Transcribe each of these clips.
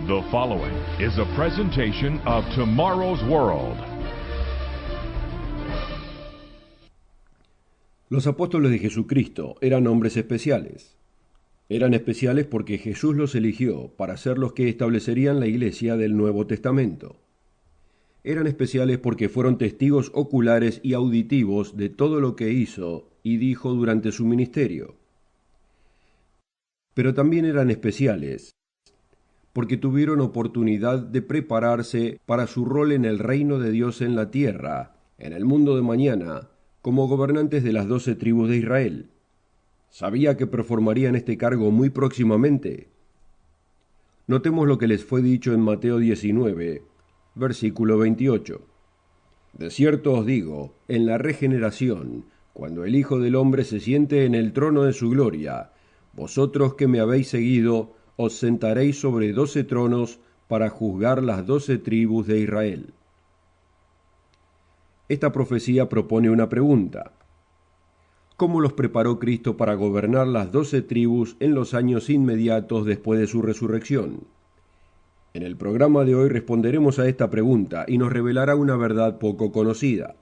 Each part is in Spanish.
The following is a presentation of Tomorrow's World. Los apóstoles de Jesucristo eran hombres especiales. Eran especiales porque Jesús los eligió para ser los que establecerían la iglesia del Nuevo Testamento. Eran especiales porque fueron testigos oculares y auditivos de todo lo que hizo y dijo durante su ministerio. Pero también eran especiales porque tuvieron oportunidad de prepararse para su rol en el reino de Dios en la tierra, en el mundo de mañana, como gobernantes de las 12 tribus de Israel. ¿Sabía que performarían este cargo muy próximamente? Notemos lo que les fue dicho en Mateo 19, versículo 28. De cierto os digo, en la regeneración, cuando el Hijo del Hombre se siente en el trono de su gloria, vosotros que me habéis seguido, os sentaréis sobre 12 tronos para juzgar las 12 tribus de Israel. Esta profecía propone una pregunta. ¿Cómo los preparó Cristo para gobernar las 12 tribus en los años inmediatos después de su resurrección? En el programa de hoy responderemos a esta pregunta y nos revelará una verdad poco conocida.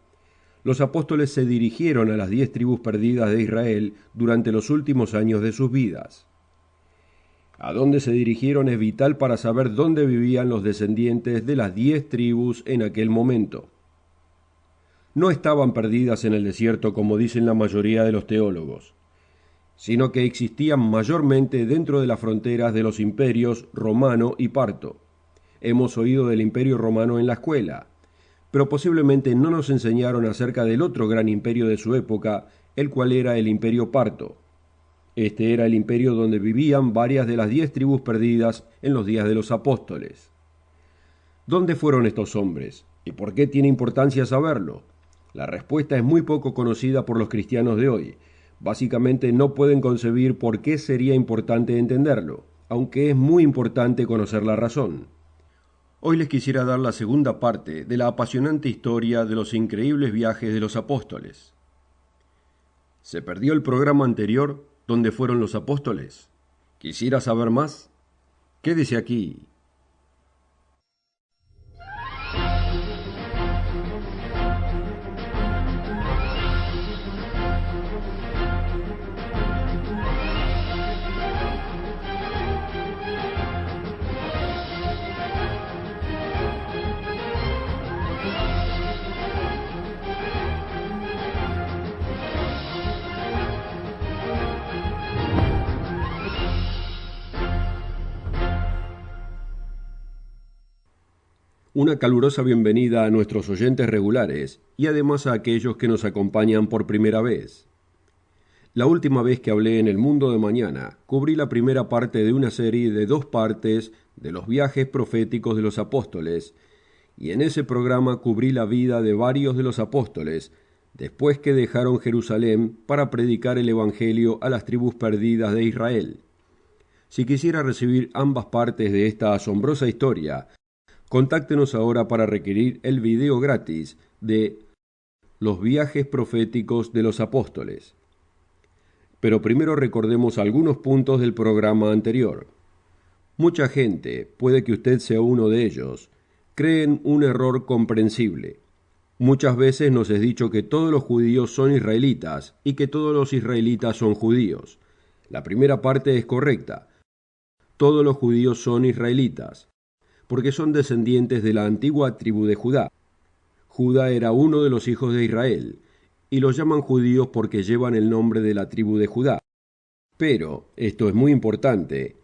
Los apóstoles se dirigieron a las 10 tribus perdidas de Israel durante los últimos años de sus vidas. A dónde se dirigieron es vital para saber dónde vivían los descendientes de las 10 tribus en aquel momento. No estaban perdidas en el desierto como dicen la mayoría de los teólogos, sino que existían mayormente dentro de las fronteras de los imperios romano y parto. Hemos oído del imperio romano en la escuela, pero posiblemente no nos enseñaron acerca del otro gran imperio de su época, el cual era el imperio parto. Este era el imperio donde vivían varias de las 10 tribus perdidas en los días de los apóstoles. ¿Dónde fueron estos hombres? ¿Y por qué tiene importancia saberlo? La respuesta es muy poco conocida por los cristianos de hoy. Básicamente no pueden concebir por qué sería importante entenderlo, aunque es muy importante conocer la razón. Hoy les quisiera dar la segunda parte de la apasionante historia de los increíbles viajes de los apóstoles. ¿Se perdió el programa anterior? ¿Dónde fueron los apóstoles? ¿Quisiera saber más? Quédese aquí. Una calurosa bienvenida a nuestros oyentes regulares y además a aquellos que nos acompañan por primera vez. La última vez que hablé en El Mundo de Mañana, cubrí la primera parte de una serie de 2 partes de los viajes proféticos de los apóstoles, y en ese programa cubrí la vida de varios de los apóstoles, después que dejaron Jerusalén para predicar el Evangelio a las tribus perdidas de Israel. Si quisiera recibir ambas partes de esta asombrosa historia, contáctenos ahora para requerir el video gratis de Los viajes proféticos de los apóstoles. Pero primero recordemos algunos puntos del programa anterior. Mucha gente, puede que usted sea uno de ellos, cree en un error comprensible. Muchas veces nos es dicho que todos los judíos son israelitas y que todos los israelitas son judíos. La primera parte es correcta. Todos los judíos son israelitas, porque son descendientes de la antigua tribu de Judá. Judá era uno de los hijos de Israel, y los llaman judíos porque llevan el nombre de la tribu de Judá. Pero, esto es muy importante,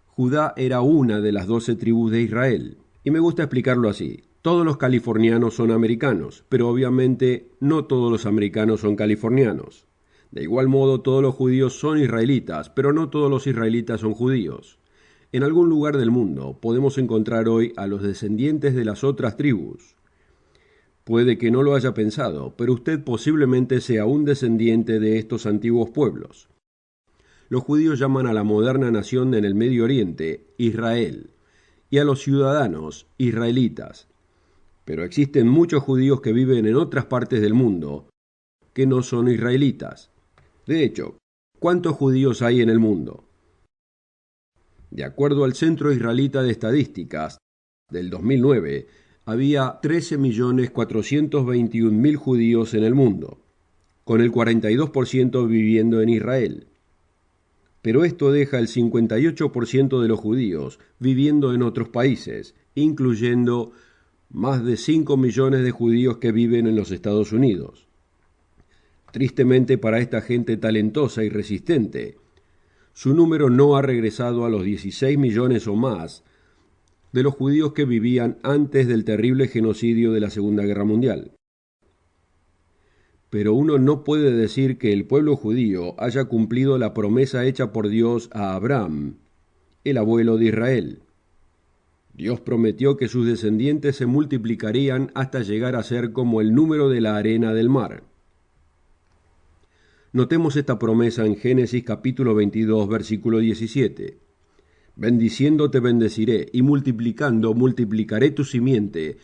Judá era una de las 12 tribus de Israel, y me gusta explicarlo así. Todos los californianos son americanos, pero obviamente no todos los americanos son californianos. De igual modo, todos los judíos son israelitas, pero no todos los israelitas son judíos. En algún lugar del mundo podemos encontrar hoy a los descendientes de las otras tribus. Puede que no lo haya pensado, pero usted posiblemente sea un descendiente de estos antiguos pueblos. Los judíos llaman a la moderna nación en el Medio Oriente Israel, y a los ciudadanos israelitas. Pero existen muchos judíos que viven en otras partes del mundo que no son israelitas. De hecho, ¿cuántos judíos hay en el mundo? De acuerdo al Centro Israelita de Estadísticas del 2009, había 13.421.000 judíos en el mundo, con el 42% viviendo en Israel. Pero esto deja el 58% de los judíos viviendo en otros países, incluyendo más de 5 millones de judíos que viven en los Estados Unidos. Tristemente para esta gente talentosa y resistente, su número no ha regresado a los 16 millones o más de los judíos que vivían antes del terrible genocidio de la Segunda Guerra Mundial. Pero uno no puede decir que el pueblo judío haya cumplido la promesa hecha por Dios a Abraham, el abuelo de Israel. Dios prometió que sus descendientes se multiplicarían hasta llegar a ser como el número de la arena del mar. Notemos esta promesa en Génesis capítulo 22, versículo 17. Bendiciendo te bendeciré, y multiplicando multiplicaré tu simiente,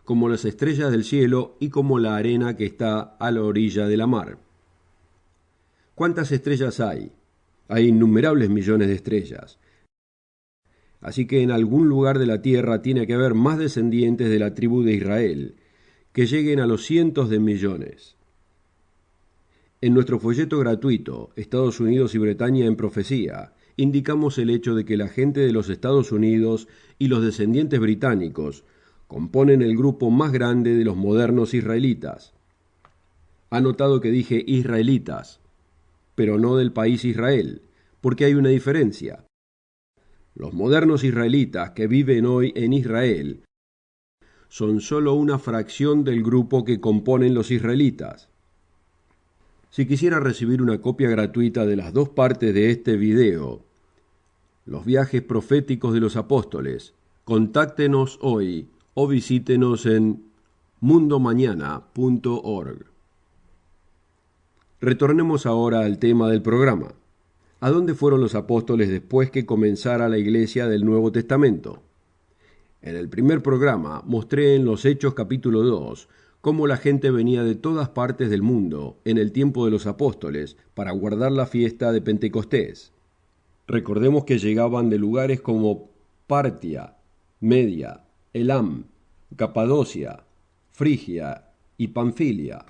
como las estrellas del cielo y como la arena que está a la orilla de la mar. ¿Cuántas estrellas hay? Hay innumerables millones de estrellas. Así que en algún lugar de la tierra tiene que haber más descendientes de la tribu de Israel, que lleguen a los cientos de millones. En nuestro folleto gratuito, Estados Unidos y Bretaña en Profecía, indicamos el hecho de que la gente de los Estados Unidos y los descendientes británicos componen el grupo más grande de los modernos israelitas. Ha notado que dije israelitas, pero no del país Israel, porque hay una diferencia. Los modernos israelitas que viven hoy en Israel son solo una fracción del grupo que componen los israelitas. Si quisiera recibir una copia gratuita de las dos partes de este video, los viajes proféticos de los apóstoles, contáctenos hoy o visítenos en mundomañana.org. Retornemos ahora al tema del programa. ¿A dónde fueron los apóstoles después que comenzara la iglesia del Nuevo Testamento? En el primer programa mostré en los Hechos capítulo 2 cómo la gente venía de todas partes del mundo en el tiempo de los apóstoles para guardar la fiesta de Pentecostés. Recordemos que llegaban de lugares como Partia, Media, Elam, Capadocia, Frigia y Panfilia.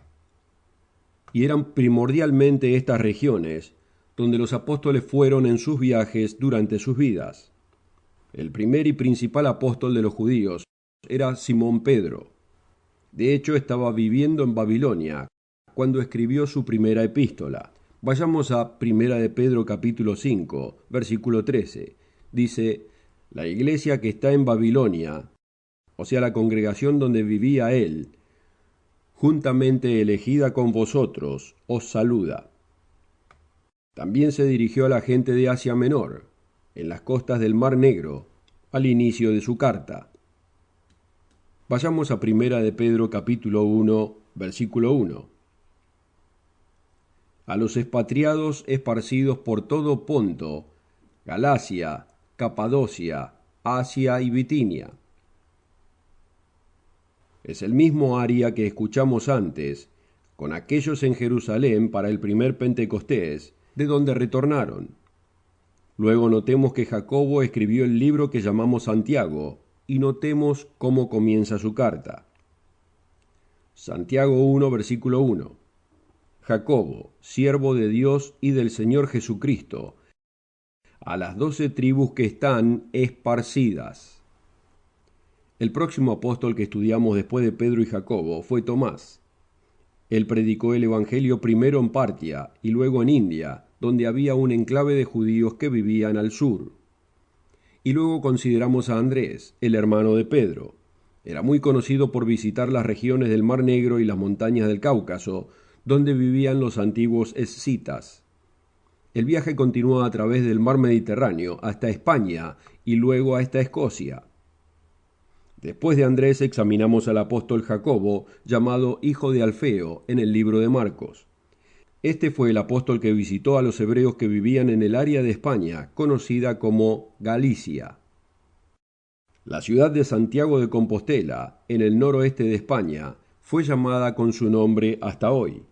Y eran primordialmente estas regiones donde los apóstoles fueron en sus viajes durante sus vidas. El primer y principal apóstol de los judíos era Simón Pedro. De hecho, estaba viviendo en Babilonia cuando escribió su primera epístola. Vayamos a Primera de Pedro capítulo 5, versículo 13. Dice, la iglesia que está en Babilonia, o sea, la congregación donde vivía él, juntamente elegida con vosotros, os saluda. También se dirigió a la gente de Asia Menor, en las costas del Mar Negro, al inicio de su carta. Vayamos a Primera de Pedro capítulo 1, versículo 1. A los expatriados esparcidos por todo Ponto, Galacia, Capadocia, Asia y Bitinia. Es el mismo aria que escuchamos antes, con aquellos en Jerusalén para el primer Pentecostés, de donde retornaron. Luego notemos que Jacobo escribió el libro que llamamos Santiago, y notemos cómo comienza su carta. Santiago 1, versículo 1. Jacobo, siervo de Dios y del Señor Jesucristo, a las 12 tribus que están esparcidas. El próximo apóstol que estudiamos después de Pedro y Jacobo fue Tomás. Él predicó el Evangelio primero en Partia y luego en India, donde había un enclave de judíos que vivían al sur. Y luego consideramos a Andrés, el hermano de Pedro. Era muy conocido por visitar las regiones del Mar Negro y las montañas del Cáucaso, donde vivían los antiguos escitas. El viaje continuó a través del mar Mediterráneo hasta España y luego hasta Escocia. Después de Andrés examinamos al apóstol Jacobo, llamado hijo de Alfeo, en el libro de Marcos. Este fue el apóstol que visitó a los hebreos que vivían en el área de España, conocida como Galicia. La ciudad de Santiago de Compostela, en el noroeste de España, fue llamada con su nombre hasta hoy.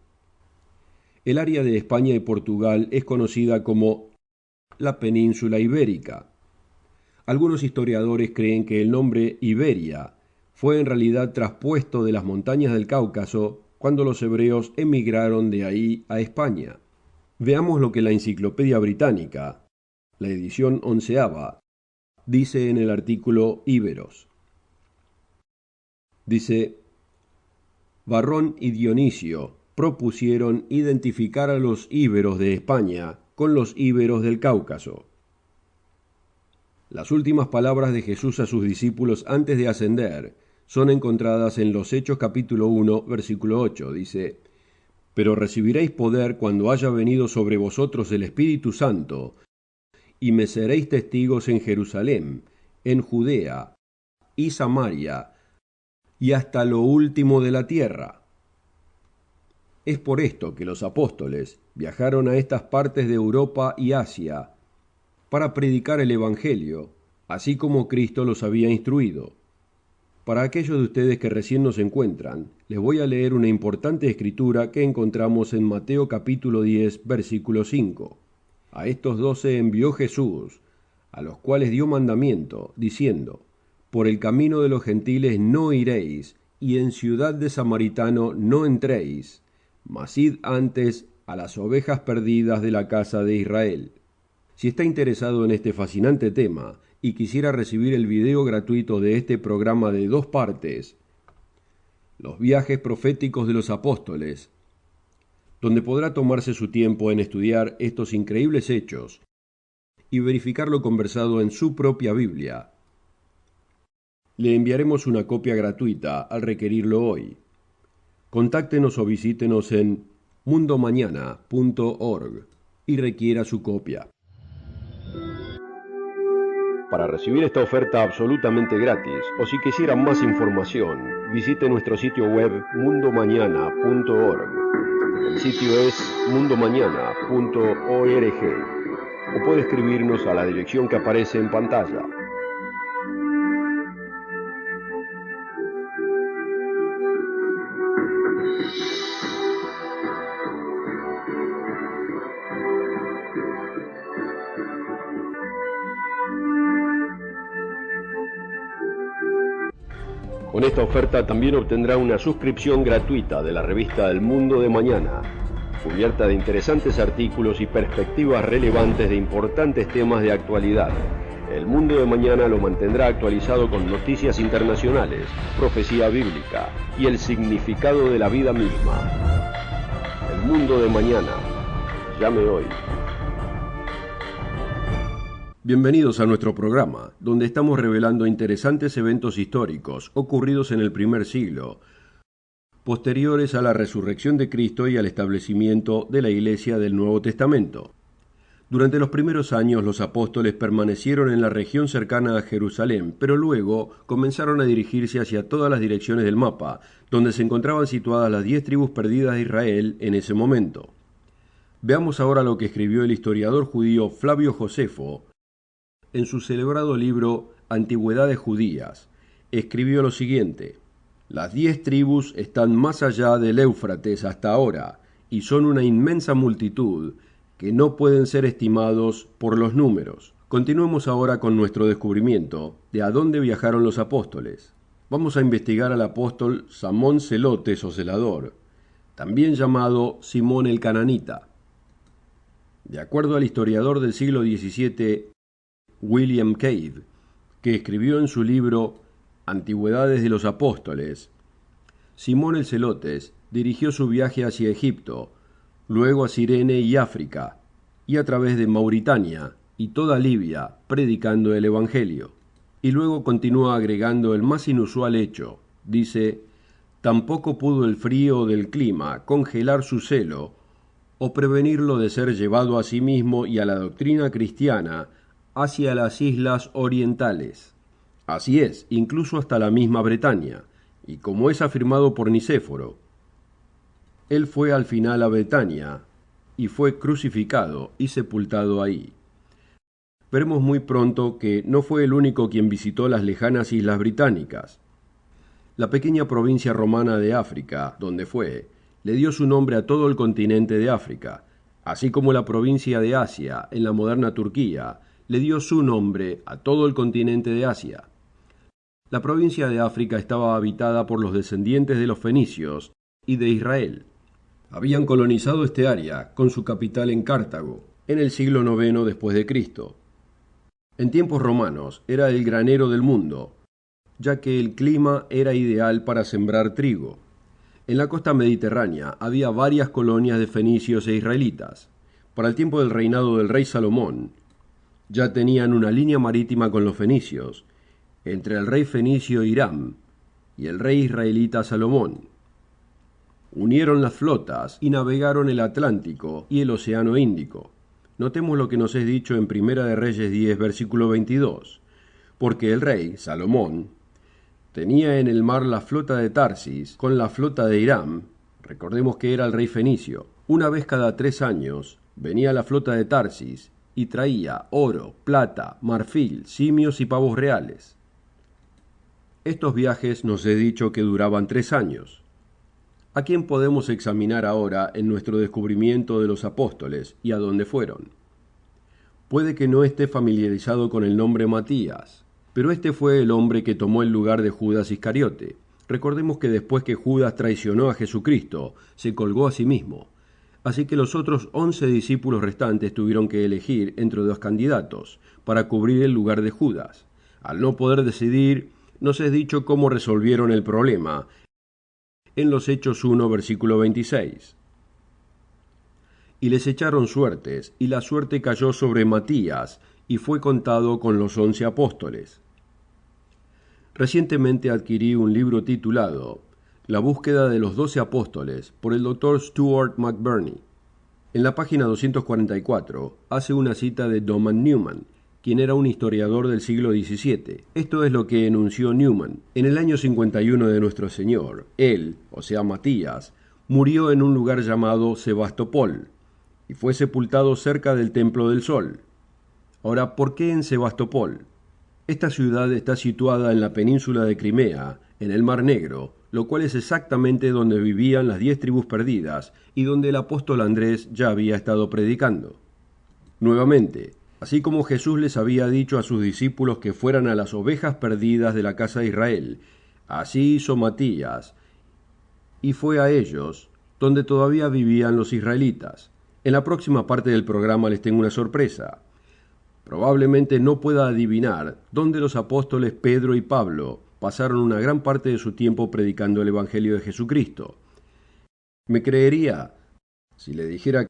El área de España y Portugal es conocida como la península ibérica. Algunos historiadores creen que el nombre Iberia fue en realidad traspuesto de las montañas del Cáucaso cuando los hebreos emigraron de ahí a España. Veamos lo que la Enciclopedia Británica, la edición 11ª, dice en el artículo Íberos. Dice: Varrón y Dionisio propusieron identificar a los íberos de España con los íberos del Cáucaso. Las últimas palabras de Jesús a sus discípulos antes de ascender son encontradas en los Hechos capítulo 1, versículo 8. Dice: Pero recibiréis poder cuando haya venido sobre vosotros el Espíritu Santo, y me seréis testigos en Jerusalén, en Judea y Samaria, y hasta lo último de la tierra. Es por esto que los apóstoles viajaron a estas partes de Europa y Asia para predicar el Evangelio, así como Cristo los había instruido. Para aquellos de ustedes que recién nos encuentran, les voy a leer una importante escritura que encontramos en Mateo capítulo 10, versículo 5. A estos 12 envió Jesús, a los cuales dio mandamiento, diciendo: Por el camino de los gentiles no iréis, y en ciudad de samaritano no entréis, mas id antes a las ovejas perdidas de la casa de Israel. Si está interesado en este fascinante tema y quisiera recibir el video gratuito de este programa de 2 partes, Los viajes proféticos de los apóstoles, donde podrá tomarse su tiempo en estudiar estos increíbles hechos y verificar lo conversado en su propia Biblia, le enviaremos una copia gratuita al requerirlo hoy. Contáctenos o visítenos en mundomañana.org y requiera su copia. Para recibir esta oferta absolutamente gratis, o si quisieran más información, visite nuestro sitio web mundomañana.org. El sitio es mundomañana.org, o puede escribirnos a la dirección que aparece en pantalla. Con esta oferta también obtendrá una suscripción gratuita de la revista El Mundo de Mañana, cubierta de interesantes artículos y perspectivas relevantes de importantes temas de actualidad. El Mundo de Mañana lo mantendrá actualizado con noticias internacionales, profecía bíblica y el significado de la vida misma. El Mundo de Mañana. Llame hoy. Bienvenidos a nuestro programa, donde estamos revelando interesantes eventos históricos ocurridos en el primer siglo, posteriores a la resurrección de Cristo y al establecimiento de la Iglesia del Nuevo Testamento. Durante los primeros años los apóstoles permanecieron en la región cercana a Jerusalén, pero luego comenzaron a dirigirse hacia todas las direcciones del mapa, donde se encontraban situadas las 10 tribus perdidas de Israel en ese momento. Veamos ahora lo que escribió el historiador judío Flavio Josefo en su celebrado libro Antigüedades Judías. Escribió lo siguiente: Las 10 tribus están más allá del Éufrates hasta ahora, y son una inmensa multitud que no pueden ser estimados por los números. Continuemos ahora con nuestro descubrimiento de a dónde viajaron los apóstoles. Vamos a investigar al apóstol Samón Zelotes o Celador, también llamado Simón el Cananita. De acuerdo al historiador del siglo XVII, William Cave, que escribió en su libro Antigüedades de los Apóstoles, Simón el Zelotes dirigió su viaje hacia Egipto, luego a Cirene y África, y a través de Mauritania y toda Libia, predicando el Evangelio. Y luego continúa agregando el más inusual hecho. Dice: tampoco pudo el frío del clima congelar su celo o prevenirlo de ser llevado a sí mismo y a la doctrina cristiana hacia las islas orientales. Así es, incluso hasta la misma Bretaña, y como es afirmado por Nicéforo, él fue al final a Betania y fue crucificado y sepultado ahí. Veremos muy pronto que no fue el único quien visitó las lejanas islas británicas. La pequeña provincia romana de África, donde fue, le dio su nombre a todo el continente de África, Así como la provincia de Asia, en la moderna Turquía, le dio su nombre a todo el continente de Asia. La provincia de África estaba habitada por los descendientes de los fenicios y de Israel. Habían colonizado este área, con su capital en Cartago, en el siglo IX después de Cristo. En tiempos romanos era el granero del mundo, ya que el clima era ideal para sembrar trigo. En la costa mediterránea había varias colonias de fenicios e israelitas. Para el tiempo del reinado del rey Salomón, ya tenían una línea marítima con los fenicios, entre el rey fenicio Hiram y el rey israelita Salomón. Unieron las flotas y navegaron el Atlántico y el Océano Índico. Notemos lo que nos es dicho en Primera de Reyes 10, versículo 22. Porque el rey, Salomón, tenía en el mar la flota de Tarsis con la flota de Hiram. Recordemos que era el rey fenicio. Una vez cada 3 años venía la flota de Tarsis y traía oro, plata, marfil, simios y pavos reales. Estos viajes nos he dicho que duraban 3 años. ¿A quién podemos examinar ahora en nuestro descubrimiento de los apóstoles y a dónde fueron? Puede que no esté familiarizado con el nombre Matías, pero este fue el hombre que tomó el lugar de Judas Iscariote. Recordemos que después que Judas traicionó a Jesucristo, se colgó a sí mismo. Así que los otros 11 discípulos restantes tuvieron que elegir entre 2 candidatos para cubrir el lugar de Judas. Al no poder decidir, nos es dicho cómo resolvieron el problema en los Hechos 1, versículo 26. Y les echaron suertes, y la suerte cayó sobre Matías, y fue contado con los 11 apóstoles. Recientemente adquirí un libro titulado La búsqueda de los 12 apóstoles, por el Dr. Stuart McBurney. En la página 244 hace una cita de Doman Newman, quien era un historiador del siglo XVII. Esto es lo que enunció Newman. En el año 51 de nuestro Señor, él, o sea Matías, murió en un lugar llamado Sebastopol, y fue sepultado cerca del Templo del Sol. Ahora, ¿por qué en Sebastopol? Esta ciudad está situada en la península de Crimea, en el Mar Negro, lo cual es exactamente donde vivían las 10 tribus perdidas y donde el apóstol Andrés ya había estado predicando. Nuevamente, así como Jesús les había dicho a sus discípulos que fueran a las ovejas perdidas de la casa de Israel, así hizo Matías, y fue a ellos donde todavía vivían los israelitas. En la próxima parte del programa les tengo una sorpresa. Probablemente no pueda adivinar dónde los apóstoles Pedro y Pablo pasaron una gran parte de su tiempo predicando el Evangelio de Jesucristo. ¿Me creería si le dijera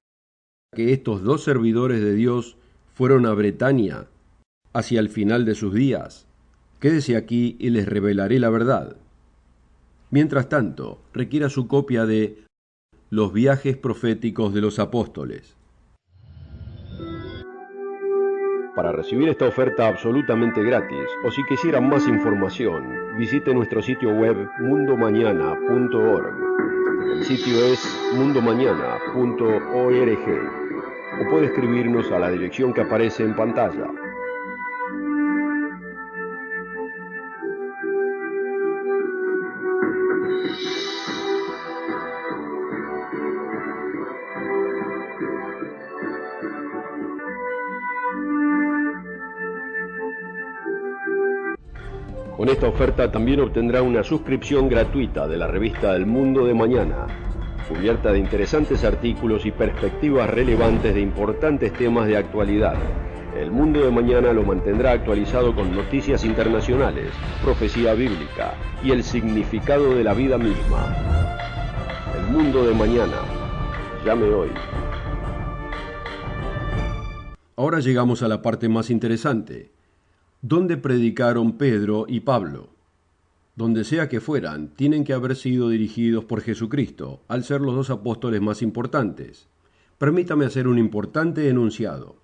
que estos 2 servidores de Dios fueron a Bretaña hacia el final de sus días? Quédese aquí y les revelaré la verdad. Mientras tanto, requiera su copia de Los viajes proféticos de los apóstoles. Para recibir esta oferta absolutamente gratis, o si quisieran más información, visite nuestro sitio web mundomañana.org. El sitio es mundomañana.org. O puede escribirnos a la dirección que aparece en pantalla. Con esta oferta también obtendrá una suscripción gratuita de la revista El Mundo de Mañana, cubierta de interesantes artículos y perspectivas relevantes de importantes temas de actualidad. El Mundo de Mañana lo mantendrá actualizado con noticias internacionales, profecía bíblica y el significado de la vida misma. El Mundo de Mañana. Llame hoy. Ahora llegamos a la parte más interesante. ¿Dónde predicaron Pedro y Pablo? Donde sea que fueran, tienen que haber sido dirigidos por Jesucristo, al ser los 2 apóstoles más importantes. Permítame hacer un importante enunciado.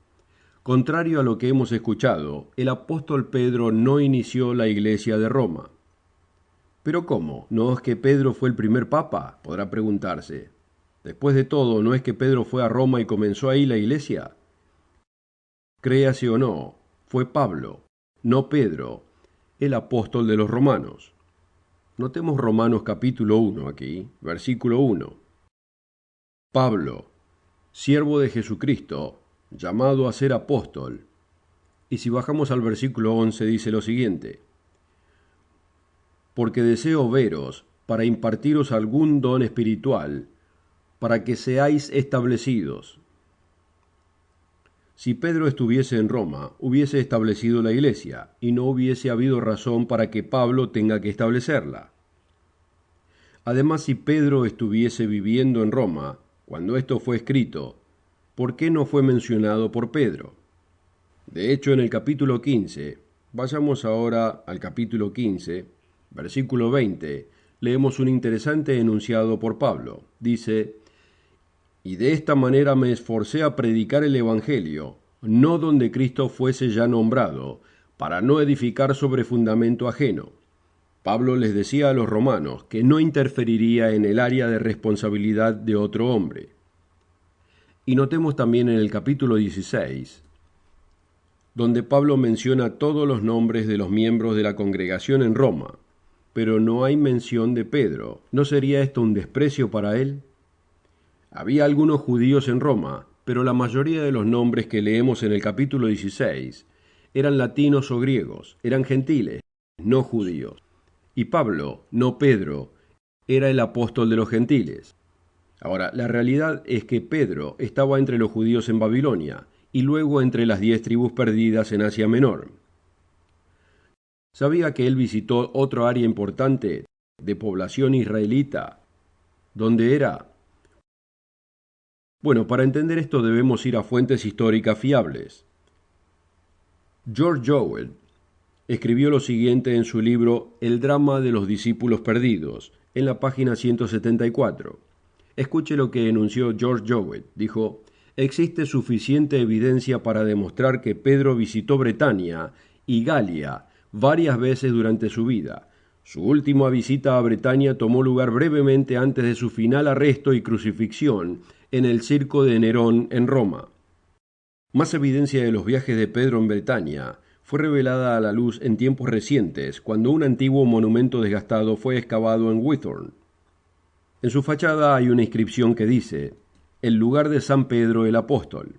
Contrario a lo que hemos escuchado, el apóstol Pedro no inició la iglesia de Roma. ¿Pero cómo? ¿No es que Pedro fue el primer papa?, podrá preguntarse. Después de todo, ¿no es que Pedro fue a Roma y comenzó ahí la iglesia? Créase o no, fue Pablo, no Pedro, el apóstol de los romanos. Notemos Romanos capítulo 1 aquí, versículo 1. Pablo, siervo de Jesucristo, llamado a ser apóstol. Y si bajamos al versículo 11 dice lo siguiente: porque deseo veros para impartiros algún don espiritual, para que seáis establecidos. Si Pedro estuviese en Roma, hubiese establecido la iglesia, y no hubiese habido razón para que Pablo tenga que establecerla. Además, si Pedro estuviese viviendo en Roma, cuando esto fue escrito, ¿por qué no fue mencionado por Pedro? De hecho, en el capítulo 15, vayamos ahora al capítulo 15, versículo 20, leemos un interesante enunciado por Pablo. Dice: y de esta manera me esforcé a predicar el Evangelio, no donde Cristo fuese ya nombrado, para no edificar sobre fundamento ajeno. Pablo les decía a los romanos que no interferiría en el área de responsabilidad de otro hombre. Y notemos también en el capítulo 16, donde Pablo menciona todos los nombres de los miembros de la congregación en Roma, pero no hay mención de Pedro. ¿No sería esto un desprecio para él? Había algunos judíos en Roma, pero la mayoría de los nombres que leemos en el capítulo 16 eran latinos o griegos, eran gentiles, no judíos. Y Pablo, no Pedro, era el apóstol de los gentiles. Ahora, la realidad es que Pedro estaba entre los judíos en Babilonia y luego entre las 10 tribus perdidas en Asia Menor. ¿Sabía que él visitó otro área importante de población israelita? ¿Dónde era? Bueno, para entender esto debemos ir a fuentes históricas fiables. George Jowett escribió lo siguiente en su libro El drama de los discípulos perdidos, en la página 174. Escuche lo que enunció George Jowett. Dijo: existe suficiente evidencia para demostrar que Pedro visitó Bretaña y Galia varias veces durante su vida. Su última visita a Bretaña tomó lugar brevemente antes de su final arresto y crucifixión en el circo de Nerón en Roma. Más evidencia de los viajes de Pedro en Bretaña fue revelada a la luz en tiempos recientes, cuando un antiguo monumento desgastado fue excavado en Whitthorne. En su fachada hay una inscripción que dice: el lugar de San Pedro el Apóstol.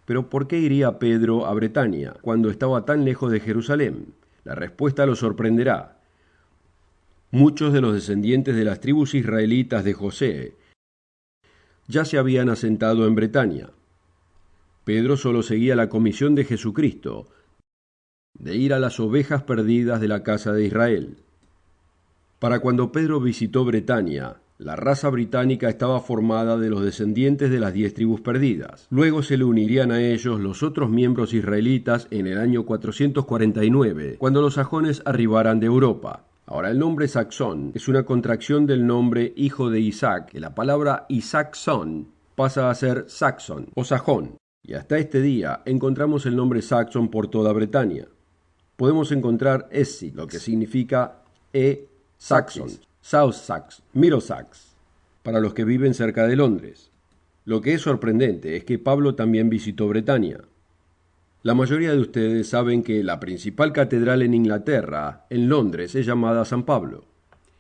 Pero ¿por qué iría Pedro a Bretaña cuando estaba tan lejos de Jerusalén? La respuesta lo sorprenderá. Muchos de los descendientes de las tribus israelitas de José ya se habían asentado en Bretaña. Pedro solo seguía la comisión de Jesucristo de ir a las ovejas perdidas de la casa de Israel. Para cuando Pedro visitó Bretaña, la raza británica estaba formada de los descendientes de las 10 tribus perdidas. Luego se le unirían a ellos los otros miembros israelitas en el año 449, cuando los sajones arribaran de Europa. Ahora, el nombre Saxón es una contracción del nombre hijo de Isaac, que la palabra Isaacson pasa a ser Saxon o sajón, y hasta este día encontramos el nombre Saxon por toda Bretaña. Podemos encontrar Essex, lo que significa Saxon, South Sax, Middlesex, para los que viven cerca de Londres. Lo que es sorprendente es que Pablo también visitó Bretaña. La mayoría de ustedes saben que la principal catedral en Inglaterra, en Londres, es llamada San Pablo.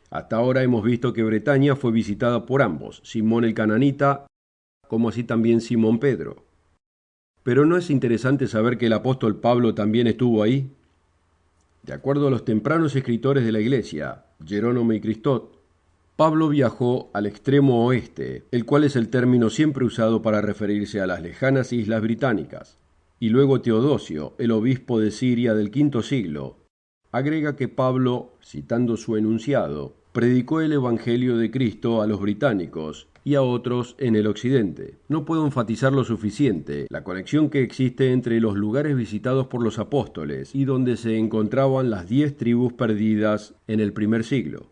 Hasta ahora hemos visto que Bretaña fue visitada por ambos, Simón el Cananita, como así también Simón Pedro. Pero ¿no es interesante saber que el apóstol Pablo también estuvo ahí? De acuerdo a los tempranos escritores de la Iglesia, Jerónimo y Cristot, Pablo viajó al extremo oeste, el cual es el término siempre usado para referirse a las lejanas islas británicas. Y luego Teodosio, el obispo de Siria del V siglo, agrega que Pablo, citando su enunciado, predicó el Evangelio de Cristo a los británicos y a otros en el occidente. No puedo enfatizar lo suficiente la conexión que existe entre los lugares visitados por los apóstoles y donde se encontraban las 10 tribus perdidas en el primer siglo.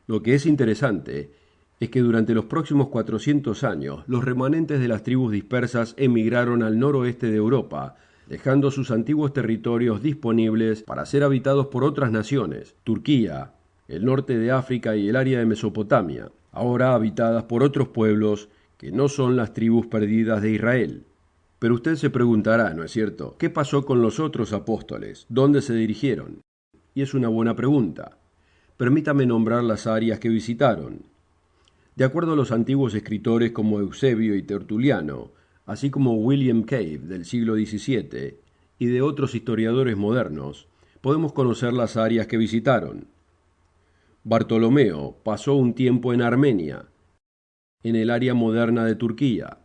Lo que es interesante es que durante los próximos 400 años, los remanentes de las tribus dispersas emigraron al noroeste de Europa, dejando sus antiguos territorios disponibles para ser habitados por otras naciones, Turquía, el norte de África y el área de Mesopotamia, ahora habitadas por otros pueblos que no son las tribus perdidas de Israel. Pero usted se preguntará, ¿no es cierto?, ¿qué pasó con los otros apóstoles? ¿Dónde se dirigieron? Y es una buena pregunta. Permítame nombrar las áreas que visitaron. De acuerdo a los antiguos escritores como Eusebio y Tertuliano, así como William Cave del siglo XVII y de otros historiadores modernos, podemos conocer las áreas que visitaron. Bartolomeo pasó un tiempo en Armenia, en el área moderna de Turquía.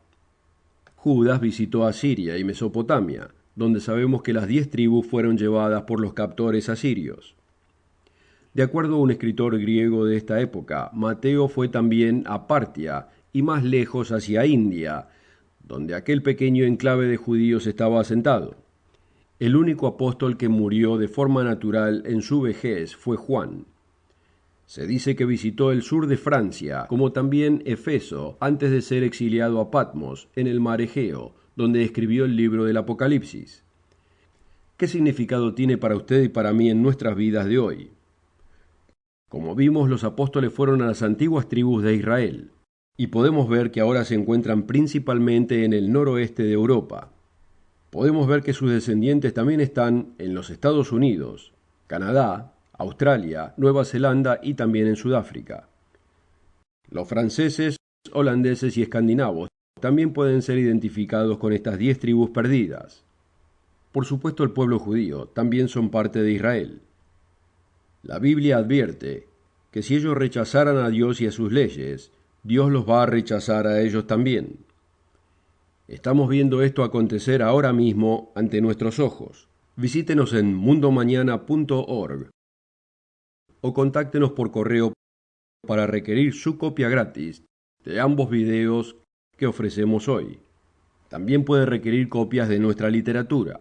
Judas visitó Asiria y Mesopotamia, donde sabemos que las 10 tribus fueron llevadas por los captores asirios. De acuerdo a un escritor griego de esta época, Mateo fue también a Partia y más lejos hacia India, donde aquel pequeño enclave de judíos estaba asentado. El único apóstol que murió de forma natural en su vejez fue Juan. Se dice que visitó el sur de Francia, como también Efeso, antes de ser exiliado a Patmos, en el mar Egeo, donde escribió el libro del Apocalipsis. ¿Qué significado tiene para usted y para mí en nuestras vidas de hoy? Como vimos, los apóstoles fueron a las antiguas tribus de Israel, y podemos ver que ahora se encuentran principalmente en el noroeste de Europa. Podemos ver que sus descendientes también están en los Estados Unidos, Canadá, Australia, Nueva Zelanda y también en Sudáfrica. Los franceses, holandeses y escandinavos también pueden ser identificados con estas 10 tribus perdidas. Por supuesto, el pueblo judío también son parte de Israel. La Biblia advierte que si ellos rechazaran a Dios y a sus leyes, Dios los va a rechazar a ellos también. Estamos viendo esto acontecer ahora mismo ante nuestros ojos. Visítenos en mundomañana.org o contáctenos por correo para requerir su copia gratis de ambos videos que ofrecemos hoy. También puede requerir copias de nuestra literatura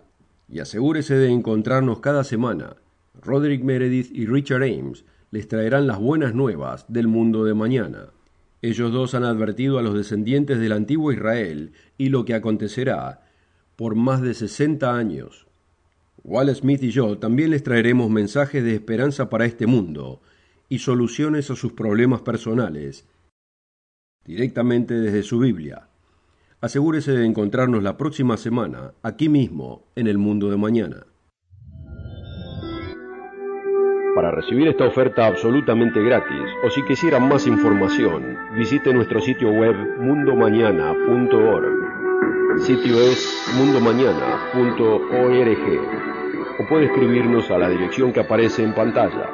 y asegúrese de encontrarnos cada semana. Roderick Meredith y Richard Ames les traerán las buenas nuevas del mundo de mañana. Ellos dos han advertido a los descendientes del antiguo Israel y lo que acontecerá por más de 60 años. Walt Smith y yo también les traeremos mensajes de esperanza para este mundo y soluciones a sus problemas personales, directamente desde su Biblia. Asegúrese de encontrarnos la próxima semana, aquí mismo, en el mundo de mañana. Para recibir esta oferta absolutamente gratis, o si quisieran más información, visite nuestro sitio web mundomañana.org. Sitio es mundomañana.org. O puede escribirnos a la dirección que aparece en pantalla.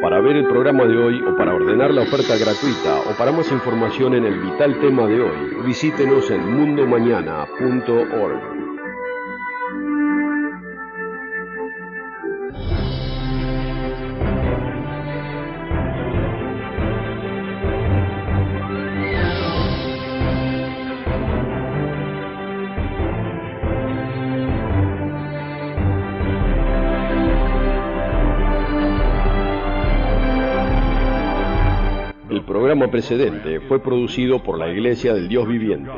Para ver el programa de hoy o para ordenar la oferta gratuita o para más información en el vital tema de hoy, visítenos en mundomañana.org. El programa precedente fue producido por la Iglesia del Dios Viviente.